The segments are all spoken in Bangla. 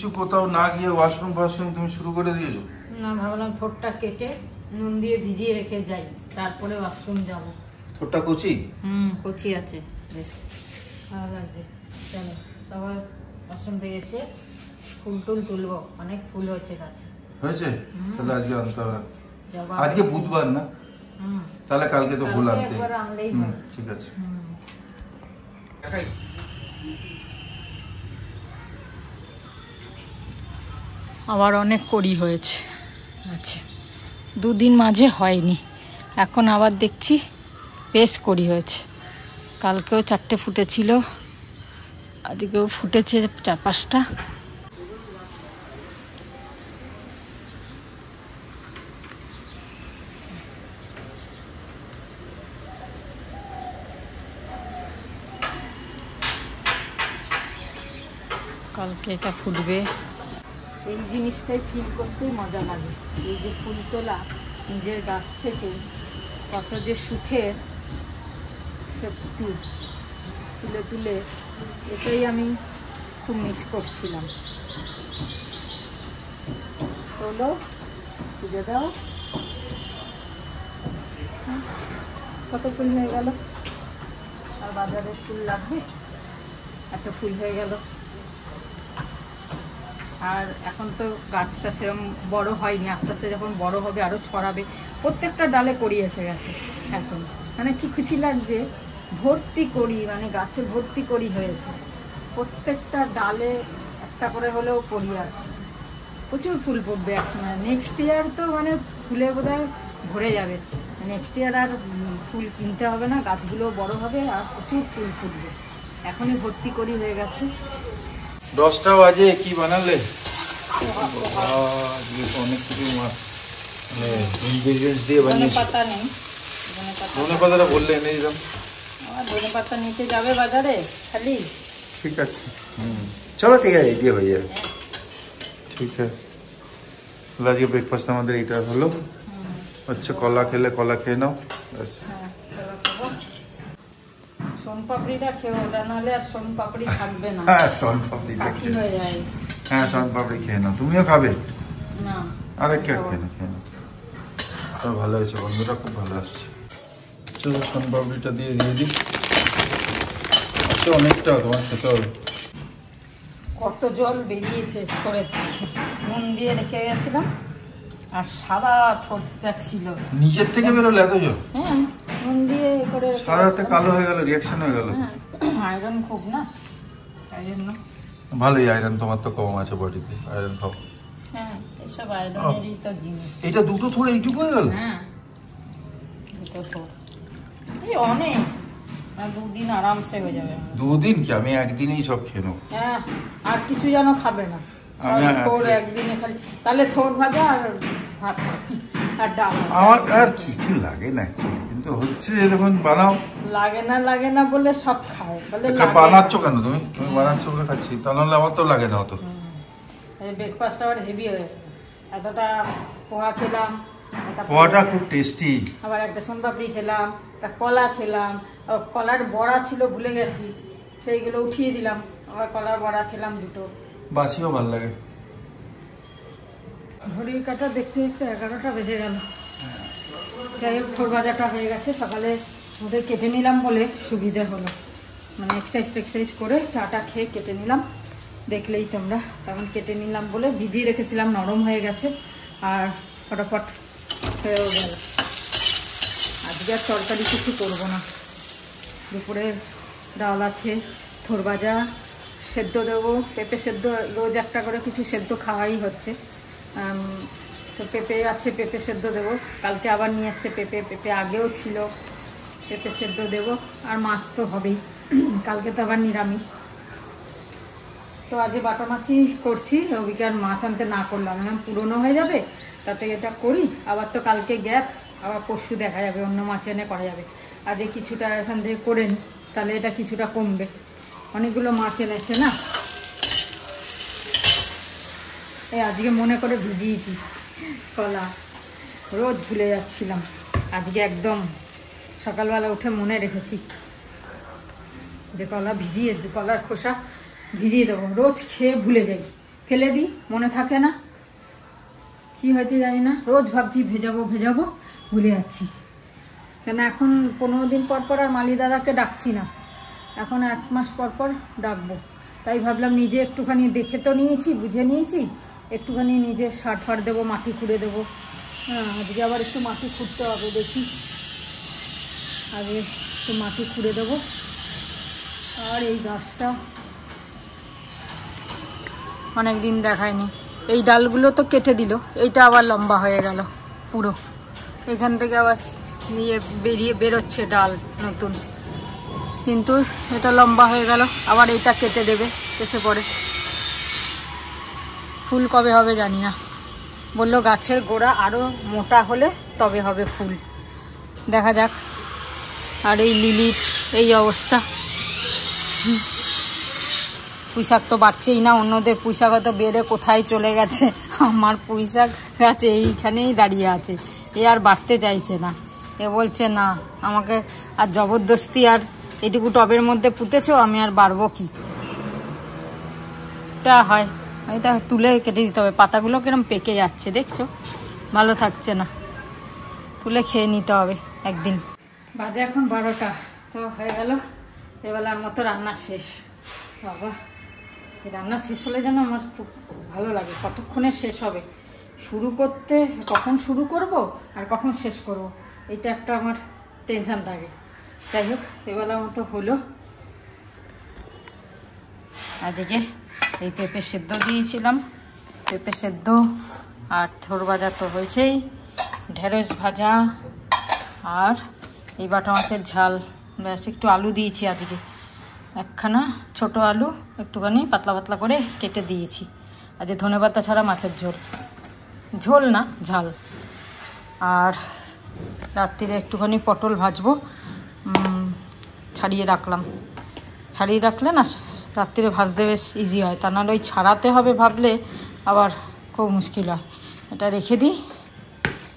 কিছু কোথাও না গিয়ে ওয়াশরুম ফাশরুম তুমি শুরু করে দিয়েছো? না, ভাবলাম থোড়টা কেটে নুন দিয়ে ভিজিয়ে রেখে যাই, তারপরে ওয়াশরুম যাব। থোড়টা কচি? কচি আছে, বেশ ভালো লাগবে। চলো তারপর ওয়াশরুম থেকে এসে ফুল টুল তুলবো, অনেক ফুল হয়েছে গাছে। হয়েছে? তাহলে আজকে আনতে হবে। আজকে বুধবার না? তাহলে কালকে তো ফুল আনতে। একবার আনলেই হয়। ঠিক আছে। আবার অনেক কড়ি হয়েছে। আচ্ছা, দুদিন মাঝে হয়নি, এখন আবার দেখছি বেশ কড়ি হয়েছে। কালকেও 4টে ফুটেছিল, আজকেও ফুটেছে 4-5টা। কালকে এটা ফুটবে। এই জিনিসটাই ফিল করতেই মজা লাগে, এই যে ফুল তোলা নিজের গাছ থেকে, কত যে সুখের, সত্যি তুলে তুলে এটাই আমি খুব মিস করছিলাম। তোলো, পুজো দাও। কত ফুল হয়ে গেল, আর বাজারে ফুল লাগবে, এত ফুল হয়ে গেল। আর এখন তো গাছটা সেরকম বড় হয়নি, আস্তে আস্তে যখন বড় হবে আরও ছড়াবে। প্রত্যেকটা ডালে কড়ি এসে গেছে এখন, মানে কি খুশি লাগছে, ভর্তি কড়ি, মানে গাছে ভর্তি কড়ি হয়েছে। প্রত্যেকটা ডালে একটা করে হলেও কড়ি আছে। প্রচুর ফুল ফুটবে একসময়। নেক্সট ইয়ার তো মানে ফুলে বোধহয় ভরে যাবে। নেক্সট ইয়ার আর ফুল কিনতে হবে না, গাছগুলো বড় হবে আর প্রচুর ফুল ফুটবে। এখনই ভর্তি কড়ি হয়ে গেছে। 10টা বাজে, কি বানালে? অনেক কিছু মানে ইনগ্রেডিয়েন্টস দিয়ে বানিয়েছি। পাতা নেই, ধনে পাতাটা বললে এনে দিলাম। ধনে পাতা নিতে যাবে বাজারে খালি? ঠিক আছে, চলো ঠিক আছে, এই দিয়ে হয়ে যাবে। ঠিক আছে, আজকে ব্রেকফাস্ট আমাদের এটা হলো। আচ্ছা, কলা খেলে কলা খেয়ে নাও। সোনপাপড়িটা খেও, ওটা নাহলে আর সোনপাপড়ি থাকবে না। হ্যাঁ, সোনপাপড়িটা কি হয়ে যায়। হ্যাঁ, সোনপাপড়ি খেয়ে নাও। তুমিও খাবে? না, আরে কে খেয়ে নাও, খেয়ে নাও। তো ভালো হয়েছে, বন্ধুটা খুব ভালো আসছে। চলো সোনপাপড়িটা দিয়ে দিই। অনেকটা তোমার খেতে হবে। কত জল বেরিয়েছে থোড়ের থেকে, নুন দিয়ে রেখে গেছিলাম আর সারা থোড়টা ছিল। নিজের থেকে বেরোলে এত জল? হ্যাঁ, নুন দিয়ে করে সারা রাতে কালো হয়ে গেল, রিয়াকশন হয়ে গেল। আয়রন খুব না, তাই জন্য। ভালোই আয়রন, তোমার তো কম আছে বডিতে, আয়রন খাও। হ্যাঁ, এসব আয়রনেরই তো জিনিস। এটা দুটো থোড় এইটুকু হয়ে গেল? হ্যাঁ, দুটো থোড়, এই অনেক। 2 দিন আরামসে হয়ে যাবে। 2 দিন কি, আমি একদিনেই সব খেয়ে নেবো। হ্যাঁ, আর কিছু যেন খাবে না, থোড় একদিনে খালি। তাহলে থোড় ভাজা আর ভাত আর ডাল। আমার আর কিছু লাগে না কিন্তু হচ্ছে যখন বানাও। লাগে না বলে সব খায়, বলে বানাচ্ছ কেন তুমি? তুমি বানাচ্ছ বলে খাচ্ছি, তাহলে আমার তো লাগে না অত। ব্রেকফাস্ট আবার হেভি হয়ে এতটা পোহা খেলাম। পোহাটা খুব টেস্টি। আবার একটা সোনপাপড়ি খেলাম, একটা কলা খেলাম, কলার বড়া ছিল ভুলে গেছি, সেইগুলো উঠিয়ে দিলাম। আবার কলার বড়া খেলাম 2টো। বাসিও ভালো লাগে। ঘড়ির কাঁটা দেখতে দেখতে 11টা বেজে গেল। যাই হোক, থোড় ভাজাটা হয়ে গেছে। সকালে ওদের কেটে নিলাম বলে সুবিধে হলো, মানে এক্সারসাইজ করে চাটা খেয়ে কেটে নিলাম। দেখলেই তোমরা, তখন কেটে নিলাম বলে ভিজিয়ে রেখেছিলাম, নরম হয়ে গেছে আর ফটাফট হয়েও গেল। আজকে আর তরকারি কিছু করবো না, দুপুরে ডাল আছে, থোড় ভাজা, সেদ্ধ দেবো, পেঁপে সেদ্ধ। রোজ একটা করে কিছু সেদ্ধ খাওয়াই হচ্ছে। তো পেঁপে আছে, পেঁপে সেদ্ধ দেবো। কালকে আবার নিয়ে এসছে পেঁপে আগেও ছিল, পেঁপে সেদ্ধ দেবো। আর মাছ তো হবেই, কালকে তো আবার নিরামিষ। তো আজকে বাটা মাছই করছি, রবিকে আর মাছ আনতে না করলাম, পুরনো হয়ে যাবে, তাতে এটা করি। আবার তো কালকে গ্যাপ, আবার পরশু দেখা যাবে, অন্য মাছ এনে করা যাবে। আজকে কিছুটা এখান থেকে করে নিই, তাহলে এটা কিছুটা কমবে। অনেকগুলো মাছ এনেছে না, এই আজকে মনে করে ভিজিয়েছি কলা, রোজ ভুলে যাচ্ছিলাম। আজকে একদম সকালবেলা উঠে মনে রেখেছি যে কলা ভিজিয়ে, কলার খোসা ভিজিয়ে দেবো। রোজ খেয়ে ভুলে যাই, ফেলে দিই, মনে থাকে না কি হয়েছে জানি না। রোজ ভাবছি ভেজাবো ভেজাবো, ভুলে যাচ্ছি। কেন এখন 15 দিন পর পর আর মালি দাদাকে ডাকছি না, এখন 1 মাস পর পর ডাকবো। তাই ভাবলাম নিজে একটুখানি দেখে তো নিয়েছি, বুঝে নিয়েছি, একটুখানি নিজে সার ফার দেবো, মাটি খুঁড়ে দেবো। হ্যাঁ, আজকে আবার একটু মাটি খুঁড়তে হবে, দেখি আগে একটু মাটি খুঁড়ে দেবো। আর এই গাছটা অনেক দিন দেখায়নি, এই ডালগুলো তো কেটে দিল, এইটা আবার লম্বা হয়ে গেল পুরো, এখান থেকে আবার নিয়ে বেরোচ্ছে ডাল নতুন, কিন্তু এটা লম্বা হয়ে গেল, আবার এইটা কেটে দেবে এসে পরে। ফুল কবে হবে জানি না, বললো গাছের গোড়া আরও মোটা হলে তবে হবে ফুল, দেখা যাক। আর এই লিলির এই অবস্থা, পুঁইশাক তো বাড়ছেই না, অন্যদের পুঁইশাক হয়তো বেড়ে কোথায় চলে গেছে, আমার পুঁইশাক গাছে এইখানেই দাঁড়িয়ে আছে, এ আর বাড়তে চাইছে না। এ বলছে না, আমাকে আর জবরদস্তি আর এইটুকু টবের মধ্যে পুঁতেছো, আমি আর বাড়বো কি, যা হয়। এটা তুলে কেটে দিতে হবে, পাতাগুলো কিরম পেকে যাচ্ছে দেখছো, ভালো থাকছে না, তুলে খেয়ে নিতে হবে একদিন। বাজে এখন 12টা, তো হয়ে গেল এবেলার মতো রান্না শেষ। বাবা, এই রান্না শেষ হলে যেন আমার খুব ভালো লাগে, কতক্ষণে শেষ হবে, শুরু করতে কখন শুরু করব আর কখন শেষ করব, এইটা একটা আমার টেনশন থাকে। যাই হোক, এবেলার মতো হলো। আজকে এই পেঁপে সেদ্ধ দিয়েছিলাম, পেঁপে সেদ্ধ আর থোড় ভাজা তো হয়েছেই, ঢেঁড়স ভাজা আর এই বাটা মাছের ঝাল, ব্যাস একটু আলু দিয়েছি আজকে, একখানা ছোট আলু একটুখানি পাতলা পাতলা করে কেটে দিয়েছি। আজ ধনেপাতা ছাড়া মাছের ঝোল, ঝোল না ঝাল। আর রাত্রিরে একটুখানি পটল ভাজবো, ছাড়িয়ে রাখলে না রাত্রিরে ভাজতে বেশ ইজি হয়, তা নাহলে ওই ছাড়াতে হবে ভাবলে আবার খুব মুশকিল হয়। এটা রেখে দিই,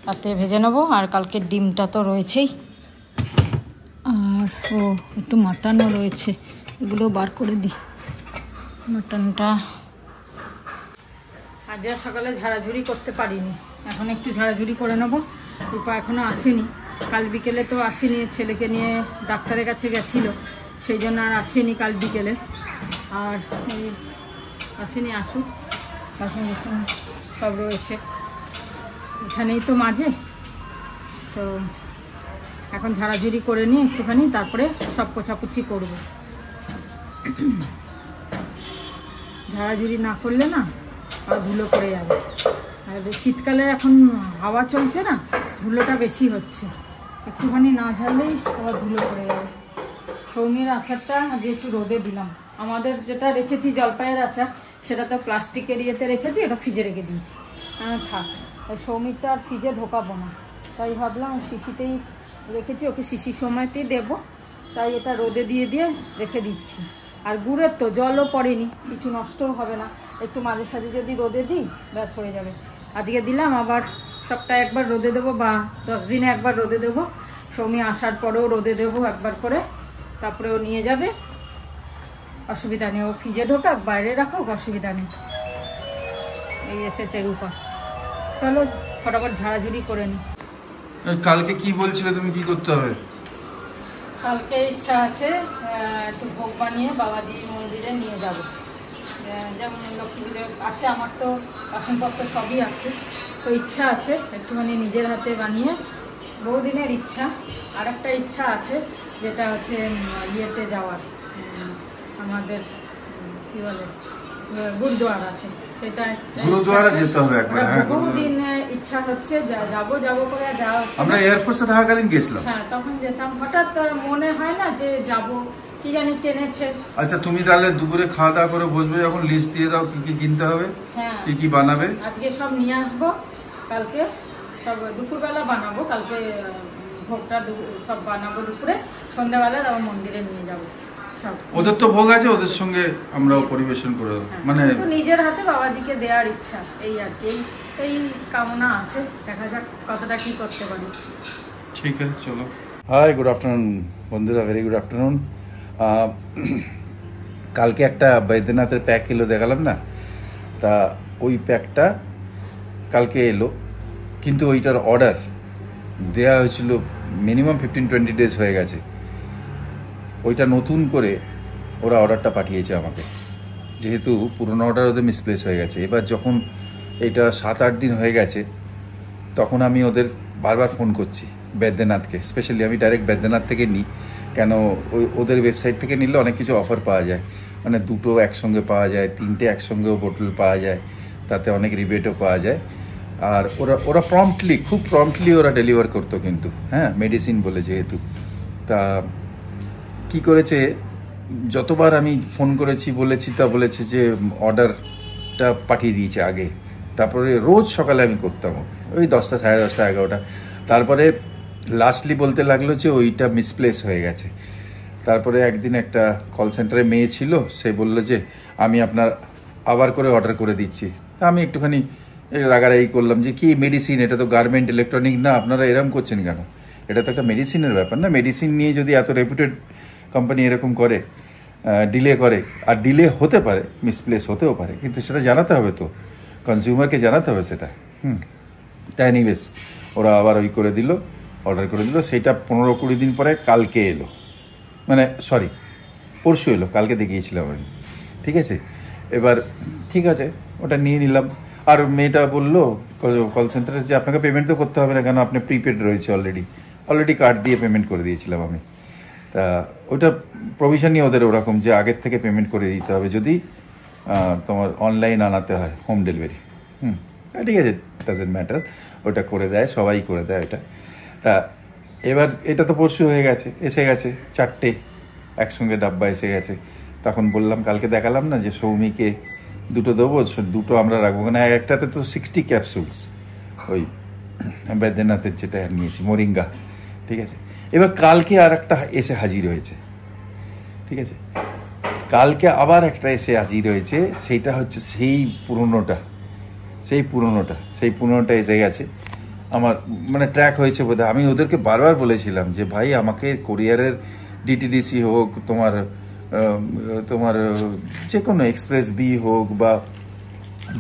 রাতে ভেজে নেবো। আর কালকের ডিমটা তো রয়েছেই, আর একটু মাটনও রয়েছে, এগুলো বার করে দিই মাটনটা। আজ আর সকালে ঝাড়াঝুড়ি করতে পারিনি, এখন একটু ঝাড়াঝুড়ি করে নেবো। রূপা এখনও আসেনি, কাল বিকেলে তো আসেনি, ছেলেকে নিয়ে ডাক্তারের কাছে গেছিলো, সেই জন্য আর আসেনি কাল বিকেলে। আর আসেনি, আসুক, বাসন বাসন সব রয়েছে এখানেই তো মাঝে, তো এখন ঝাড়াঝুড়ি করে নিয়ে একটুখানি তারপরে সব পোছাপুছি করব। ঝাড়াঝুড়ি না করলে না আর ধুলো পড়ে যাবে, আর শীতকালে এখন হাওয়া চলছে না, ধুলোটা বেশি হচ্ছে, একটুখানি না ঝাড়লেই আবার ধুলো পড়ে যাবে। সৌমির আচারটা আজ একটু রোদে দিলাম, আমাদের যেটা রেখেছি জলপাইয়ের আচার, সেটা তো প্লাস্টিকের ইয়েতে রেখেছি, এটা ফ্রিজে রেখে দিয়েছি, থাক। সৌমিরটা আর ফ্রিজে ঢোকাবো না, তাই ভাবলাম শিশিতেই রেখেছি, ওকে শিশির সময়তেই দেবো, তাই এটা রোদে দিয়ে রেখে দিচ্ছি। আর গুড়ের তো জলও পড়েনি, কিছু নষ্টও হবে না, একটু মাঝে সাঝে যদি রোদে দিই ব্যাস হয়ে যাবে। আজকে দিলাম, আবার সপ্তাহে একবার রোদে দেবো বা 10 দিনে একবার রোদে দেবো, সৌমি আসার পরেও রোদে দেবো একবার করে, তারপরে ও নিয়ে যাবে, অসুবিধা নেই, ও ফ্রিজে ঢোকাক বাইরে রাখুক, অসুবিধা নেই। এই এসেছে রূপা, চলো ফটাফট ঝাড়াঝুড়ি করে নি। কালকে কি বলছিলে তুমি, কি করতে হবে? কালকে ইচ্ছা আছে একটু ভোগ বানিয়ে বাবাজির মন্দিরে নিয়ে যাব, যেমন লক্ষ্মী পুজো আছে, আমার তো বাসনপত্র সবই আছে, তো ইচ্ছা আছে একটুখানি নিজের হাতে বানিয়ে, বহুদিনের ইচ্ছা। আর একটা ইচ্ছা আছে যেটা হচ্ছে ইয়েতে যাওয়ার, আমাদের কি বলে গুরুদুয়ারাতে, সেটা গুরুদুয়ারা যেতে হবে একবার। হ্যাঁ, বহুদিন ইচ্ছা হচ্ছে, যাবো করে যাওয়া। আমরা এয়ারফোর্সে থাকাকালীন গেছিলাম, হ্যাঁ তখন যেতাম, হঠাৎ মনে হয় না যে যাবো, কি জানি টেনেছে। আচ্ছা তুমি তাহলে দুপুরে খাওয়া দাওয়া করে বসবে যখন, লিস্ট দিয়ে দাও কি কি কিনতে হবে, কি কি বানাবে। আজকে সব নিয়ে আসবো, কালকে সব দুপুরবেলা বানাবো, কালকে ভোগটা সব বানাবো দুপুরে, সন্ধ্যাবেলা আবার মন্দিরে নিয়ে যাবো সব। ওদের তো ভোগ আছে, ওদের সঙ্গে আমরাও পরিবেশন করে দেবো, মানে নিজের হাতে বাবাজিকে দেওয়ার ইচ্ছা, এই আর কি, এই কামনা আছে, দেখা যাক কতটা কি করতে পারি। ঠিক আছে, চলো। হাই, গুড আফটারনুন বন্ধুরা, ভেরি গুড আফটারনুন। কালকে একটা বৈদ্যনাথের প্যাক কিলো দেখালাম না, তা ওই প্যাকটা কালকে এলো, কিন্তু ওইটার অর্ডার দেওয়া হয়েছিল মিনিমাম 15-20 ডেজ হয়ে গেছে। ওইটা নতুন করে ওরা অর্ডারটা পাঠিয়েছে আমাকে, যেহেতু পুরোনো অর্ডার ওদের মিসপ্লেস হয়ে গেছে। এবার যখন এটা 7-8 দিন হয়ে গেছে, তখন আমি ওদের বারবার ফোন করছি, বৈদ্যনাথকে। স্পেশালি আমি ডাইরেক্ট বৈদ্যনাথ থেকে নিই, কেন ওদের ওয়েবসাইট থেকে নিলে অনেক কিছু অফার পাওয়া যায়, মানে 2টো একসঙ্গে পাওয়া যায়, 3টে একসঙ্গেও বোতল পাওয়া যায়, তাতে অনেক রিবেটও পাওয়া যায়। আর ওরা খুব প্রম্পটলি ওরা ডেলিভার করতো কিন্তু, হ্যাঁ, মেডিসিন বলে যেহেতু। তা কি করেছে, যতবার আমি ফোন করেছি বলেছে যে অর্ডারটা পাঠিয়ে দিয়েছে আগে। তারপরে রোজ সকালে আমি করতাম ওই 10টা, 10:30, 11টা। তারপরে লাস্টলি বলতে লাগলো যে ওইটা মিসপ্লেস হয়ে গেছে। তারপরে একদিন একটা কল সেন্টারে মেয়ে ছিল, সে বললো যে আমি আপনার আবার করে অর্ডার করে দিচ্ছি। তা আমি একটুখানি রাগারাগি করলাম যে কি মেডিসিন, এটা তো গার্মেন্ট ইলেকট্রনিক না, আপনারা এরকম করছেন কেন? এটা তো একটা মেডিসিনের ব্যাপার না। মেডিসিন নিয়ে যদি এত রেপুটেড কোম্পানি এরকম করে, ডিলে করে, আর ডিলে হতে পারে, মিসপ্লেস হতেও পারে, কিন্তু সেটা জানাতে হবে তো, কনজিউমারকে জানাতে হবে সেটা। তাই এনিওয়েজ ওরা আবার ওই করে দিল, অর্ডার করে দিল। সেটা 15-20 দিন পরে কালকে এলো, মানে সরি পরশু এলো, কালকে দেখিয়েছিলাম আমি, ঠিক আছে। এবার ঠিক আছে, ওটা নিয়ে নিলাম। আর মেয়েটা বললো কল সেন্টারে যে আপনাকে পেমেন্ট তো করতে হবে না, কেন আপনি প্রিপেড রয়েছে অলরেডি কার্ড দিয়ে পেমেন্ট করে দিয়েছিলাম আমি। তা ওইটা প্রভিশনই ওদের ওরকম যে আগের থেকে পেমেন্ট করে দিতে হবে যদি তোমার অনলাইন আনাতে হয়, হোম ডেলিভারি। ঠিক আছে, ডাজেন্ট ম্যাটার, ওটা করে দেয়, সবাই করে দেয় এটা। তা এবার এটা তো পরশু হয়ে গেছে, এসে গেছে 4টে একসঙ্গে ডাব্বা এসে গেছে। তখন বললাম, কালকে দেখালাম না যে সৌমিকে 2টো দেবো, 2টো আমরা রাখবো, মানে একটাতে তো 60 ক্যাপসুলস, ওই বৈদ্যনাথের যেটা নিয়েছি, মোরিঙ্গা, ঠিক আছে। এবার কালকে আর একটা এসে হাজির হয়েছে, ঠিক আছে। কালকে আবার একটা এসে হাজির হয়েছে, সেইটা হচ্ছে সেই পুরনোটা এসে গেছে। আমার মানে ট্র্যাক হয়েছে বোধহয়। আমি ওদেরকে বারবার বলেছিলাম যে ভাই আমাকে কোরিয়ারের ডিটিডিসি হোক, তোমার যে কোনো এক্সপ্রেস বি হোক বা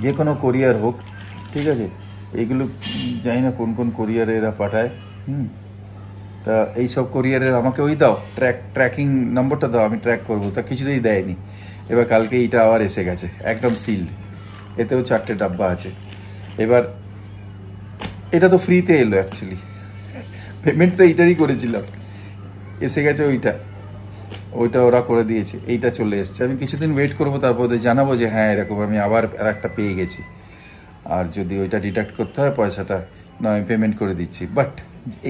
যে কোনো কোরিয়ার হোক, ঠিক আছে, এগুলো জানি না কোন কোরিয়ারে এরা পাঠায়। তা এইসব কোরিয়ারের আমাকে ওই দাও, ট্র্যাকিং নম্বরটা দাও, আমি ট্র্যাক করবো। তা কিছুতেই দেয়নি। এবার কালকে এইটা আবার এসে গেছে, একদম সিল্ড, এতেও 4টে ডাব্বা আছে। এবার এটা তো ফ্রিতে এলো, অ্যাকচুয়ালি পেমেন্ট তো এইটারই করেছিলাম, এসে গেছে ওইটা ওরা করে দিয়েছে, এইটা চলে এসছে। আমি কিছুদিন ওয়েট করবো, তারপর ওদের জানাবো যে হ্যাঁ এরকম আমি আবার একটা পেয়ে গেছি। আর যদি ওইটা ডিডাক্ট করতে হয় পয়সাটা, না আমি পেমেন্ট করে দিচ্ছি। বাট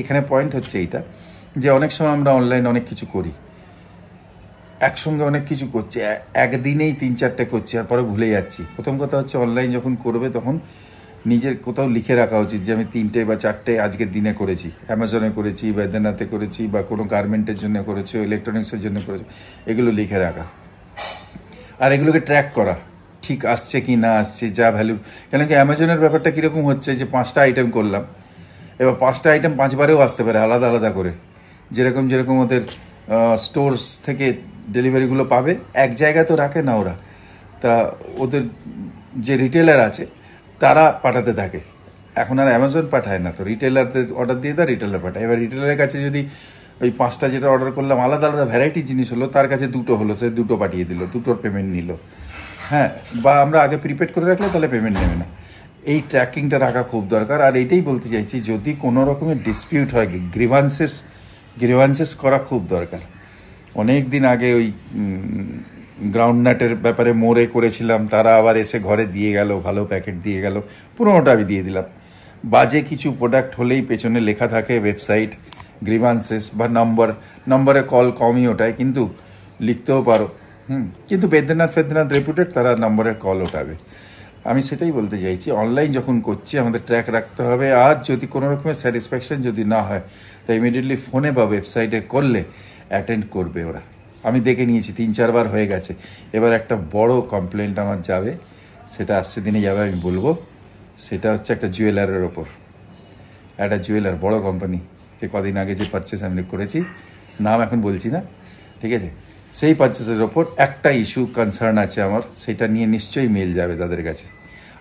এখানে পয়েন্ট হচ্ছে এইটা যে অনেক সময় আমরা অনলাইন অনেক কিছু করি, একসঙ্গে অনেক কিছু করছি, একদিনেই 3-4টে করছি, আর পরে ভুলে যাচ্ছি। প্রথম কথা হচ্ছে অনলাইন যখন করবে তখন নিজের কোথাও লিখে রাখা উচিত যে আমি 3টে বা 4টে আজকের দিনে করেছি, অ্যামাজনে করেছি, বৈদ্যনাথে করেছি, বা কোনো গার্মেন্টের জন্য করেছি, ইলেকট্রনিক্সের জন্য করেছি, এগুলো লিখে রাখা। আর এগুলোকে ট্র্যাক করা, ঠিক আসছে কি না আসছে, যা ভ্যালু। কেন কি অ্যামাজনের ব্যাপারটা কীরকম হচ্ছে যে 5টা আইটেম করলাম, এবার 5টা আইটেম 5বারেও আসতে পারে আলাদা আলাদা করে, যেরকম ওদের স্টোরস থেকে ডেলিভারিগুলো পাবে, এক জায়গায় তো রাখে না ওরা। তা ওদের যে রিটেলার আছে তারা পাঠাতে থাকে। এখন আর অ্যামাজন পাঠায় না, তো রিটেলারদের অর্ডার দিয়ে দেয়, রিটেলার পাঠায়। এবার রিটেলারের কাছে যদি ওই 5টা যেটা অর্ডার করলাম আলাদা আলাদা ভ্যারাইটি জিনিস হলো, তার কাছে 2টো হলো, সে 2টো পাঠিয়ে দিল, 2টোর পেমেন্ট নিল। হ্যাঁ, বা আমরা আগে প্রিপেড করে রাখলে তাহলে পেমেন্ট নেবে না। এই ট্র্যাকিংটা রাখা খুব দরকার। আর এইটাই বলতে চাইছি, যদি কোনো রকমের ডিসপিউট হয়, গ্রিভান্সেস করা খুব দরকার। অনেক দিন আগে ওই গ্রাউন্ডনাটের ব্যাপারে মোড়ে করেছিলাম, তারা আবার এসে ঘরে দিয়ে গেল, ভালো প্যাকেট দিয়ে গেল, পুরোনোটা আমি দিয়ে দিলাম। বাজে কিছু প্রোডাক্ট হলেই পেছনে লেখা থাকে ওয়েবসাইট, গ্রিভান্সেস বা নম্বরে কল কমই ওটায়, কিন্তু লিখতেও পারো। কিন্তু বৈদ্যনাথ রেপুটেড, তারা নম্বরে কল ওঠাবে। আমি সেটাই বলতে চাইছি, অনলাইন যখন করছি আমাদের ট্র্যাক রাখতে হবে। আর যদি কোনো রকমের স্যাটিসফ্যাকশন যদি না হয়, তা ইমিডিয়েটলি ফোনে বা ওয়েবসাইটে করলে অ্যাটেন্ড করবে ওরা। আমি দেখে নিয়েছি, 3-4 বার হয়ে গেছে। এবার একটা বড় কমপ্লেন্ট আমার যাবে, সেটা আসছে দিনে যাবে, আমি বলবো। সেটা হচ্ছে একটা জুয়েলারের ওপর, একটা জুয়েলার বড় কোম্পানি, যে কদিন আগে যে পারচেস আমি করেছি, নাম এখন বলছি না, ঠিক আছে, সেই পারচেসের ওপর একটা ইস্যু কনসার্ন আছে আমার, সেটা নিয়ে নিশ্চয়ই মেল যাবে তাদের কাছে।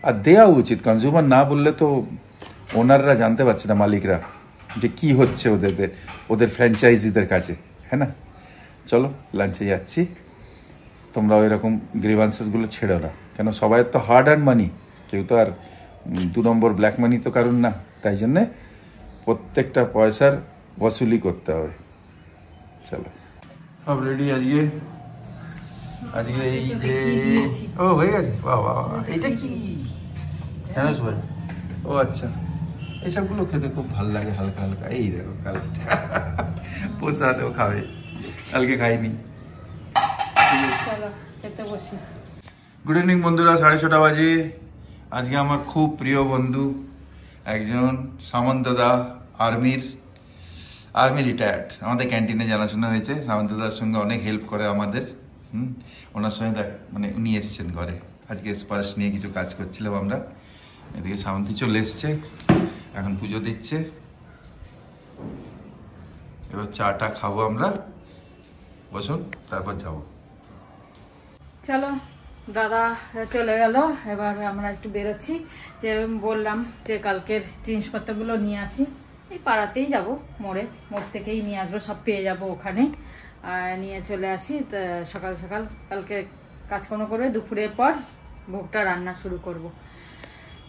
আর দেওয়া উচিত। কনজিউমার না বললে তো ওনাররা জানতে পারছে না, মালিকরা, যে কি হচ্ছে ওদের ফ্র্যাঞ্চাইজিদের কাছে, হ্যাঁ না? চলো লাঞ্চে যাচ্ছি, তোমরাও এরকম গ্রিভান্সেসগুলো ছেড়ো না, কেন সবাই তো হার্ড অ্যান্ড মানি, কেউ তো আর 2 নম্বর ব্ল্যাক মানি তো কারণ না, তাই জন্যে প্রত্যেকটা পয়সার বসুলি করতে হবে। চলো সব রেডি। আজকে এই যে ও হয়ে গেছে, বাহ বাহ, এইটা কি জানো ভাই? ও আচ্ছা, এইসবগুলো খেতে খুব ভালো লাগে, হালকা হালকা। এই দেখো কালকে পোষাতেও খাবে, কালকে খাইনি। গুড ইভিনিং বন্ধুরা, 6:30 বাজে। আজকে আমার খুব প্রিয় বন্ধু একজন সামন্তদা, আর্মি রিটায়ার্ড, আমাদের ক্যান্টিনে জানাশোনা হয়েছে। সামন্তদার সঙ্গে অনেক হেল্প করে আমাদের। ওনার সঙ্গে মানে উনি এসছেন ঘরে, আজকে স্পার্শ নিয়ে কিছু কাজ করছিলাম আমরা। এদিকে সামন্তী চলে এসছে, এখন পুজো দিচ্ছে, এবার চাটা খাবো আমরা। বসুন, তারপর যাবো। চলো, দাদা চলে গেল, এবার আমরা একটু বেরোচ্ছি। যে বললাম যে কালকের জিনিসপত্রগুলো নিয়ে আসি, এই পাড়াতেই যাব, মোড় থেকেই নিয়ে আসবো, সব পেয়ে যাবো ওখানে, নিয়ে চলে আসি। সকাল সকাল কালকে কাজকর্ম করে দুপুরের পর ভোগটা রান্না শুরু করব।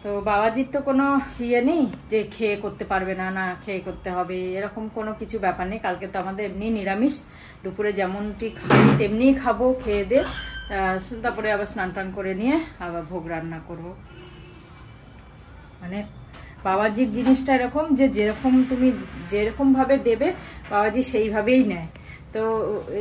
তো বাবাজির তো কোনো ইয়ে নেই যে খেয়ে করতে পারবে না, না খেয়ে করতে হবে, এরকম কোনো কিছু ব্যাপার নেই। কালকে তো আমাদের এমনি নিরামিষ, দুপুরে যেমনটি খাই তেমনিই খাবো, খেয়ে দিয়ে তারপরে আবার স্নান টান করে নিয়ে আবার ভোগ রান্না করব। মানে বাবাজির জিনিসটা এরকম যে যেরকম তুমি যেরকম ভাবে দেবে বাবাজি সেইভাবেই নেয়। তো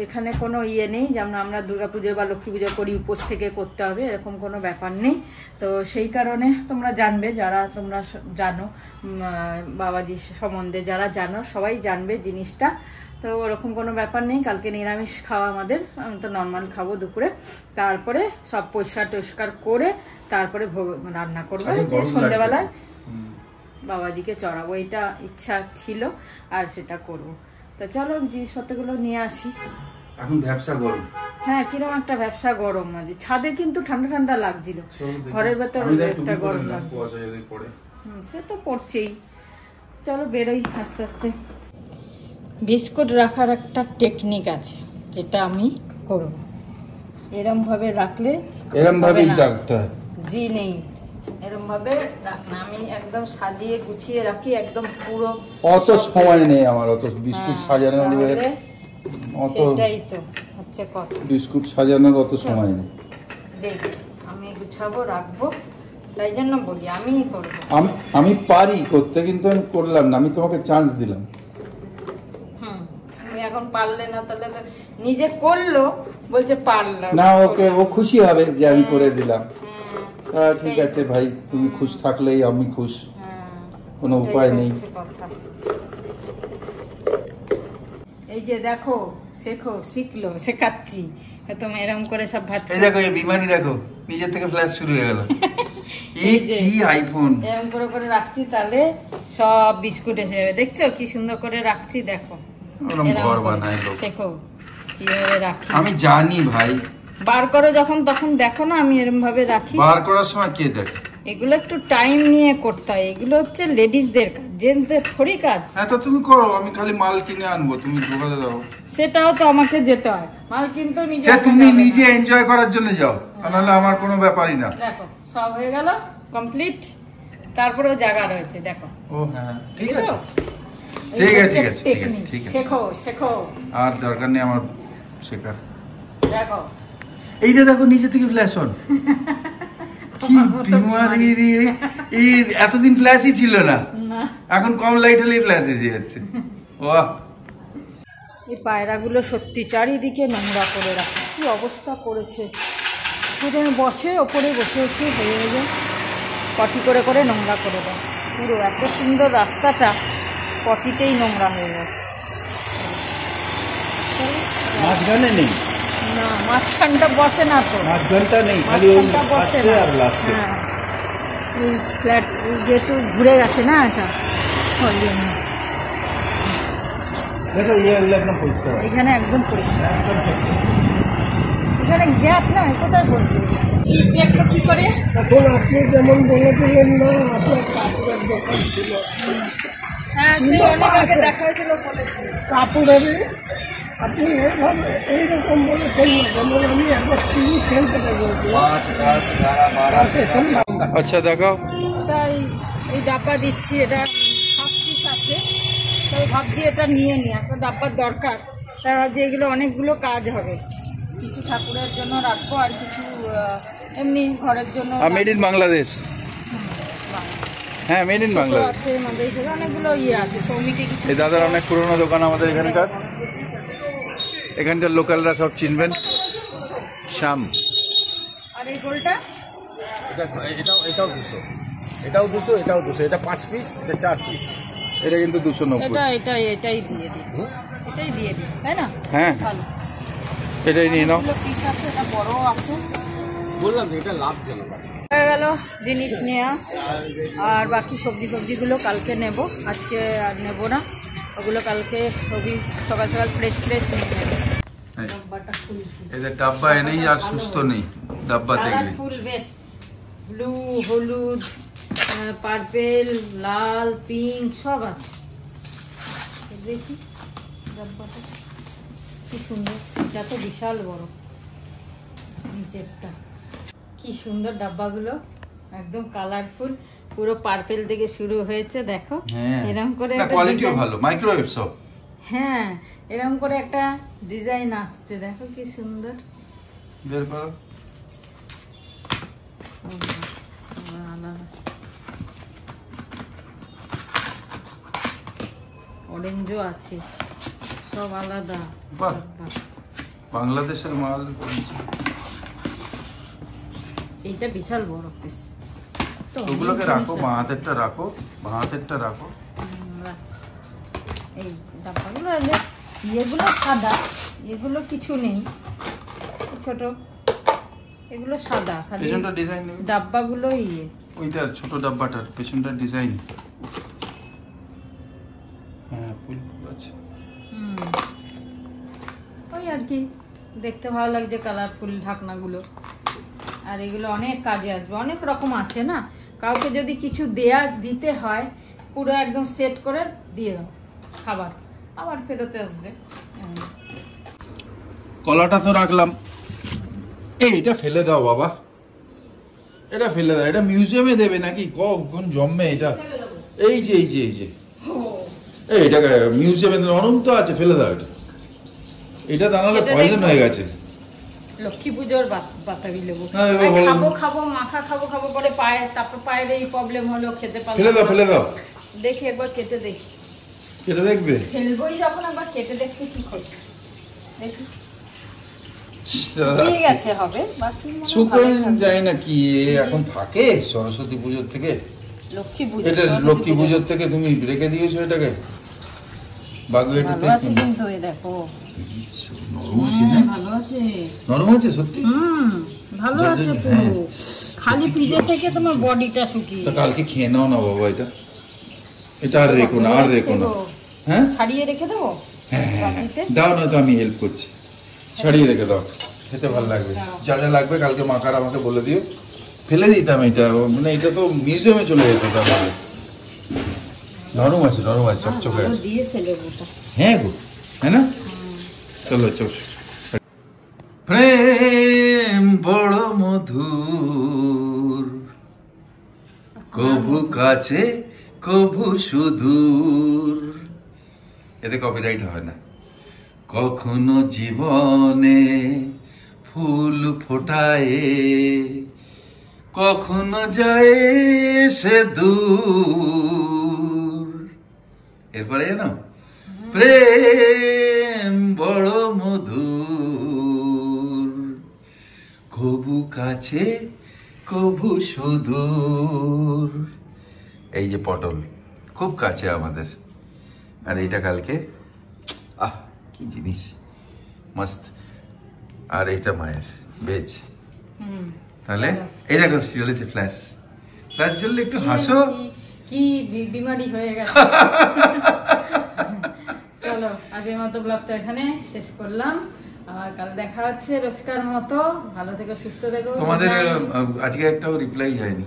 এখানে কোনো ইয়ে নেই, যেমন আমরা দুর্গাপুজো বা লক্ষ্মী পুজো করি উপোস থেকে করতে হবে, এরকম কোনো ব্যাপার নেই। তো সেই কারণে তোমরা জানবে, যারা তোমরা জানো বাবাজি সম্বন্ধে, যারা জানো সবাই জানবে জিনিসটা। তো ওরকম কোনো ব্যাপার নেই, কালকে নিরামিষ খাওয়া আমাদের, আমি তো নর্মাল খাবো দুপুরে। তারপরে সব পরিষ্কার করে তারপরে রান্না করবো, যে সন্ধ্যেবেলায় বাবাজিকে চড়াবো, এটা ইচ্ছা ছিল আর সেটা করবো। তো চলো জিনিসপত্রগুলো নিয়ে আসি। এখন ব্যবসা গরম, হ্যাঁ কিরকম একটা ব্যবসা গরম, আছে ছাদে কিন্তু ঠান্ডা ঠান্ডা লাগছিল, ঘরের ভেতর একটা গরম লাগছে, সে তো পড়ছেই। চলো বেরোই আস্তে আস্তে। বিস্কুট রাখার একটা টেকনিক আছে, যেটা আমি করব। এরম ভাবে রাখলে এরম ভাবেই রাখতে হয়, জি নেই এরম ভাবে রাখনা, আমি একদম সাজিয়ে গুছিয়ে রাখি একদম পুরো। অত সময় নেই আমার অত বিস্কুট সাজানোর, সেটাই তো হচ্ছে কথা, বিস্কুট সাজানোর অত সময় নেই। দেখ আমি গুছাবো রাখবো, তাই জন্য বলি আমি করবো। আমি পারি করতে, কিন্তু আমি করলাম না, আমি তোমাকে চান্স দিলাম। তুমি এখন পারলে না, তাহলে তো নিজে করলো বলছে পারলাম না, ওকে ও খুশি হবে যে আমি করে দিলাম। ঠিক আছে ভাই, তুমি খুশ থাকলেই আমি খুশ, কোনো উপায় নেই। এই যে দেখো শিখলো, শেখাচ্ছি তুমি এরকম করে সব ভাত। এই দেখো এই বিমানি, দেখো নিজের থেকে ফ্ল্যাশ শুরু হয়ে গেল। এই কি আইফোন, এরকম করে রাখছি, তাহলে সব বিস্কুট এসে যাবে। দেখছো কি সুন্দর করে রাখছি, দেখো ঘর বানায় লোক। শেখো কিভাবে রাখি, আমি জানি ভাই। বার করো যখন তখন দেখো না আমি এরকম ভাবে রাখি। বার করার সময় কে দেখে? এগুলো একটু টাইম নিয়ে করতে হয়, এগুলো হচ্ছে লেডিসদের কাজ, জেন্টসদের থোড়ি কাজ। হ্যাঁ তো তুমি করো, আমি খালি মাল কিনে আনবো, তুমি ঢোকাতে দাও। সেটাও তো আমাকে যেতে হয়, মাল কিন্তু নিজে, তুমি নিজে এনজয় করার জন্য যাও, তাহলে আমার কোনো ব্যাপারই না। দেখো সব হয়ে গেল কমপ্লিট, তারপরেও জায়গা রয়েছে, দেখো। ও হ্যাঁ ঠিক আছে, ঠিক আছে ঠিক আছে ঠিক আছে ঠিক আছে, শেখো। আর দরকার নেই আমার শেখার। দেখো এইটা দেখো নিজে থেকে ফ্ল্যাশ অন, কি বিমারি রে, এই এতদিন ফ্ল্যাশই ছিল না, এখন কম লাইট হলেই ফ্ল্যাশ এসে যাচ্ছে। বাহ, এই পায়রাগুলো সত্যি চারিদিকে নোংরা করে রাখে, কি অবস্থা করেছে। প্রথমে বসে ওপরে বসে হয়ে যায়, পটি করে নোংরা করে দেয় পুরো। এত সুন্দর রাস্তাটা পটিতেই নোংরা হয়ে যায়। মাঝখানে নেই না, মাঝখানটা বসে না তো, মাঝখানটা নেই, খালি ওই ফার্স্টে আর লাস্টে। এই ফ্ল্যাট যেহেতু ঘুরে গেছে না, এটা ওই জন্য। দেখো একদম পরিষ্কার, এখানে একদম পরিষ্কার, এখানে গ্যাপ না, কোথায় বলছি দেখবো কি করে। এখন আপনি যেমন বলেছিলেন না আপনার কাপড়ের দোকান ছিল, হ্যাঁ সেই অনেক আগে দেখা হয়েছিল বলেছিল। কাপড়ের আপনি এইভাবে এইরকম বলে ফেললেন, যেমন আমি একবার টিভি সেন্টারে গিয়েছিলাম। আচ্ছা দেখাও। তাই এই ডাব্বা দিচ্ছি, এটা 7 পিস আছে, তাই ভাবছি এটা নিয়ে নিই, একটা ডাব্বার দরকার। তাই ভাবছি এগুলো অনেকগুলো কাজ হবে, কিছু ঠাকুরের জন্য রাখবো আর কিছু এমনি ঘরের জন্য। Made in Bangladesh. হ্যাঁ মেড ইন বাংলাদেশ আছে আমাদের সেখানে অনেকগুলো আছে, সৌমিকে কিছু। এই দাদার অনেক পুরোনো দোকান আমাদের এখানকার, এখানকার লোকালরা সব চিনবেন। শ্যাম। আর এই গোলটা এটাও 200, এটাও 200, এটাও 200, এটা 5 পিস, এটা 4 পিস। এটা কিন্তু 290। এটাই দিয়ে দিই, এটাই দিয়ে দিই, তাই না? হ্যাঁ ভালো, এটাই নিয়ে নাও। পিস আছে, এটা বড় আছে। বললাম এটা লাভজনক। হয়ে গেল জিনিস নেওয়া, আর বাকি সবজিগুলো কালকে নেব, আজকে আর নেব না, ওগুলো কালকে সবই সকাল সকাল ফ্রেশ নিয়ে নেব। ডাব্বাটা খুলছি, এদের ডাব্বা এনেই আর সুস্থ নেই, ডাব্বা দেখলে ফুল বেশ ব্লু, হলুদ, পার্পেল, লাল, পিঙ্ক সব আছে। দেখি ডাব্বাটা কি সুন্দর, এটা তো বিশাল বড়, নিচেরটা কি সুন্দর, ডাব্বাগুলো একদম কালারফুল, পুরো পার্পেল থেকে শুরু হয়েছে, দেখো এরকম করে কোয়ালিটিও ভালো, মাইক্রোওয়েভ সব। হ্যাঁ এরকম করে একটা ডিজাইন আসছে, দেখো কি সুন্দর। বের করো। অরেঞ্জও আছে, সব আলাদা। বাহ, বাংলাদেশের মাল। এইটা বিশাল বড় পিস, ওগুলোকে রাখো, বাঁ হাতেরটা রাখো, বাঁ হাতেরটা রাখো। এই ডাব্বাগুলো এগুলো সাদা, এগুলো কিছু নেই, ছোট এগুলো সাদা, খালি পেছনটা ডিজাইন নেই, ডাব্বাগুলো ওইটার ছোট ডাব্বাটার পেছনটার ডিজাইন। হ্যাঁ ফুল আছে। ওই আর কি দেখতে ভালো লাগছে কালারফুল ঢাকনাগুলো, আর এগুলো অনেক কাজে আসবে, অনেক রকম আছে না, কাউকে যদি কিছু দিতে হয় পুরো একদম সেট করে দিয়ে দাও, খাবার আবার ফেরতে আসবে। কলাটা তো রাখলাম, এটা ফেলে দাও বাবা, এটা ফেলে দাও, এটা মিউজিয়ামে দেবে নাকি, কখন জন্মে এটা। এই যে এটাকে মিউজিয়ামে নরম তো আছে, ফেলে দাও এটা, এটা জানালে পয়জন হয়ে গেছে। লক্ষ্মী পুজোর বাতাবি লেবু খাবো মাখা খাবো পরে পায়ে, তারপর পায়ের এই প্রবলেম হলো, খেতে পারলাম। ফেলে দাও দেখি একবার কেটে দেখি, কেটে দেখবে, ফেলবোই যখন একবার কেটে দেখতে কি করবে দেখি। ঠিক আছে হবে, বাকি শুকিয়ে যায় না কি এখন থাকে সরস্বতী পুজোর থেকে, লক্ষ্মী পুজো, এটা লক্ষ্মী পুজোর থেকে তুমি রেখে দিয়েছো এটাকে। বাগু এটা ভালো আছে কিন্তু, এই দেখো নরম আছে না, ভালো আছে, নরম আছে সত্যি, ভালো আছে পুরো, খালি ফ্রিজে থেকে তোমার বডিটা শুকিয়ে। তা কালকে খেয়ে নাও না বাবা, এটা আর রেখো না, হ্যাঁ ছাড়িয়ে রেখে দেবো, হ্যাঁ দাও না, তো আমি হেল্প করছি, ছাড়িয়ে রেখে দাও, খেতে ভালো লাগবে। যা যা লাগবে কালকে মাখার আমাকে বলে দিও, ফেলে দিতাম এটা, মানে এটা তো মিউজিয়ামে চলে যেত তাহলে। নরম আছে চকচকে আছে, দিয়েছে লেবুটা। হ্যাঁ গো, হ্যাঁ না, চলো চল। প্রেম বড় মধুর, কভু কাছে কভু সুদূর, এতে কপিরাইট হয় না। কখনো জীবনে ফুল ফোটায়, কখনো যায় সে দূর। এরপরে জানো, প্রেম বড় মধুর, কভু কাছে কভু সুদূর। এই যে পটল খুব কাছে আমাদের, আর এইটা কালকে, আহ কি জিনিস মস্ত। আর এইটা মায়ের ভেজ। তাহলে এই দেখো চলেছে ফ্ল্যাশ জ্বললে, একটু হাসো, কি বিমারি হয়ে গেছে। চলো আজকের মতো ব্লগটা এখানে শেষ করলাম, আবার কাল দেখা হচ্ছে রোজকার মতো। ভালো থেকো, সুস্থ থেকো। তোমাদের আজকে একটাও রিপ্লাই যায়নি।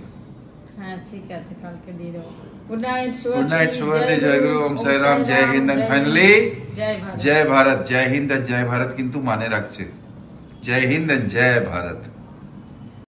হ্যাঁ ঠিক আছে, কালকে দিয়ে দেবো। গুড নাইট, গুড নাইট, শুভরাত্রি, জয় গুরু, ওম সাই রাম, জয় হিন্দ। এন্ড ফাইনালি জয় ভারত। জয় ভারত। জয় হিন্দ আর জয় ভারত কিন্তু মানে রাখছে। জয় হিন্দ এন্ড জয় ভারত।